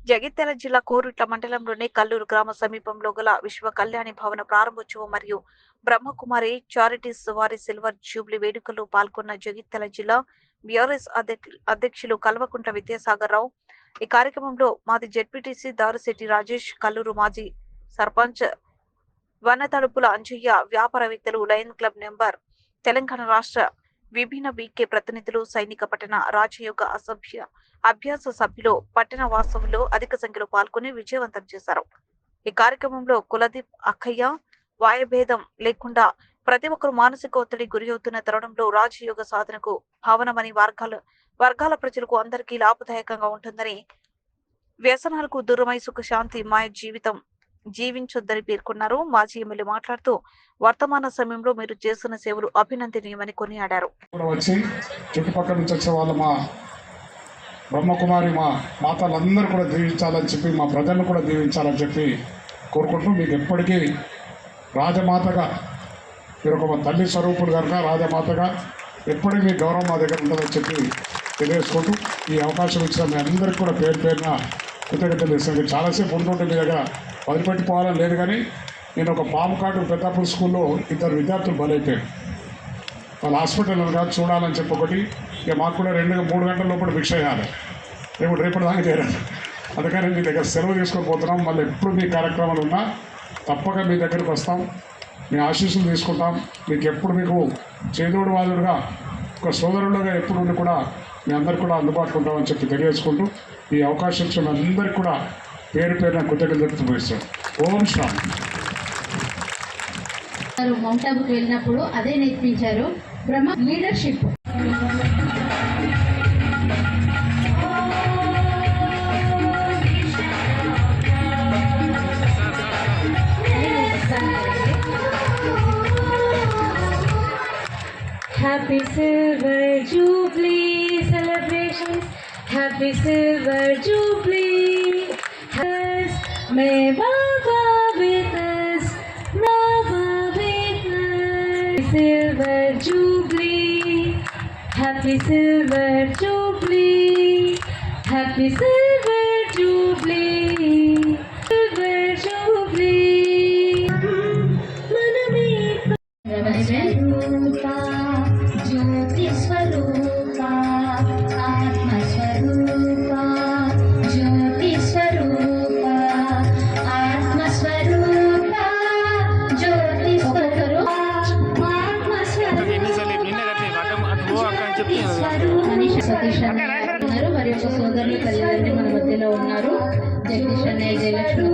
జగిత్యాల జిల్లా కోరుట్ల మండలంలోని కల్లూరు గ్రామ సమీపంలో గల విశ్వ కళ్యాణి భవన ప్రారంభోత్సవం మరియు బ్రహ్మకుమారి చారిటీస్ వారి సిల్వర్ జూబ్లీ వేడుకల్లో పాల్గొన్న జగిత్యాల జిల్లా బీఆర్ఎస్ అధ్యక్షులు కల్వకుంట్ల విద్యాసాగర్ రావు. ఈ కార్యక్రమంలో మాజీ జెడ్పీటీసీ దారుశెట్టి రాజేష్, కల్లూరు మాజీ సర్పంచ్ వనతడుపుల అంజయ్య, వ్యాపారవేత్తలు, లయన్ క్లబ్ నెంబర్, తెలంగాణ రాష్ట్ర విభిన్న బీకే ప్రతినిధులు, సైనిక పట్టణ రాజయోగ అభ్యాస సభ్యులు, పట్టణ వాస్తవులు అధిక సంఖ్యలో పాల్గొని విజయవంతం చేశారు. ఈ కార్యక్రమంలో కులదీప్, అక్కయ్య వాయభేదం లేకుండా ప్రతి ఒక్కరు మానసిక ఒత్తిడి గురి అవుతున్న తరుణంలో రాజయోగ సాధనకు భావనమని వర్గాల ప్రజలకు అందరికీ లాభదాయకంగా ఉంటుందని, వ్యసనాలకు దూరమై సుఖశాంతి మాయ జీవితం జీవించొద్దని పేర్కొన్నారు. మాజీ ఎమ్మెల్యే మాట్లాడుతూ వర్తమాన సమయంలో మీరు చేస్తున్న సేవలు అభినందనీయమని కొనియాడారు. చుట్టుపక్కల నుంచి వచ్చే వాళ్ళ మా బ్రహ్మకుమారి మా మాతలందరూ కూడా దీవించాలని చెప్పి, మా ప్రజలను కూడా దీవించాలని చెప్పి కోరుకుంటూ, మీకు ఎప్పటికీ రాజమాతగా మీరు ఒక తల్లి స్వరూపుడు కనుక రాజమాతగా ఎప్పటికీ మీ గౌరవం మా దగ్గర ఉంటుందని చెప్పి తెలియజేసుకుంటూ, ఈ అవకాశం ఇచ్చిన మీ అందరికీ కూడా పేరు పేరున కృతజ్ఞతలు ఇస్తాను. చాలాసేపు ఉంటుంటే మీ దగ్గర వదిలిపెట్టిపోవాలని లేదు, కానీ నేను ఒక పాము కాటు పెద్దాపూర్ స్కూల్లో 2 విద్యార్థులు బలైపోయారు. వాళ్ళ హాస్పిటల్ కాదు చూడాలని చెప్పి ఒకటి, ఇక మాకు కూడా 2-3 గంటల లోపల భిక్ష చేయాలి, రేపటి దాకా చేయాలి. అందుకని మీ దగ్గర సెలవు తీసుకొని పోతున్నాం. మళ్ళీ ఎప్పుడు మీ కార్యక్రమాలు ఉన్నా తప్పక మీ దగ్గరికి వస్తాం, మీ ఆశీస్సులు తీసుకుంటాం. మీకు ఎప్పుడు మీకు చేదోడు వాదుడుగా ఒక సోదరులుగా ఎప్పుడు ఉండి కూడా మీ అందరికి కూడా అందుబాటులో ఉంటామని చెప్పి తెలియజేసుకుంటూ, ఈ అవకాశం ఇచ్చిన అందరికీ కూడా పేరు పేరున కృతజ్ఞతలు పోయిస్తాం. ఓం శ్రామ్. మౌంట్ ఆబుకి వెళ్ళినప్పుడు అదే నేర్పించారు, బ్రహ్మ leadership. Happy Silver Jubilee celebrations, Happy Silver Jubilee. May Baba with us, Baba with us. Silver Jubilee, Happy Silver Jubilee, Happy Silver Jubilee, Silver Jubilee. ज्योति स्वरूपा आत्म स्वरूपा, ज्योति स्वरूपा आत्म स्वरूपा, ज्योति स्वरूपा आत्म स्वरूपा. మరి ఒక సోదరులు తల్లిదండ్రులు మన మధ్యలో ఉన్నారు. జగదీష్ అన్నయ్య, జయలక్ష్మి.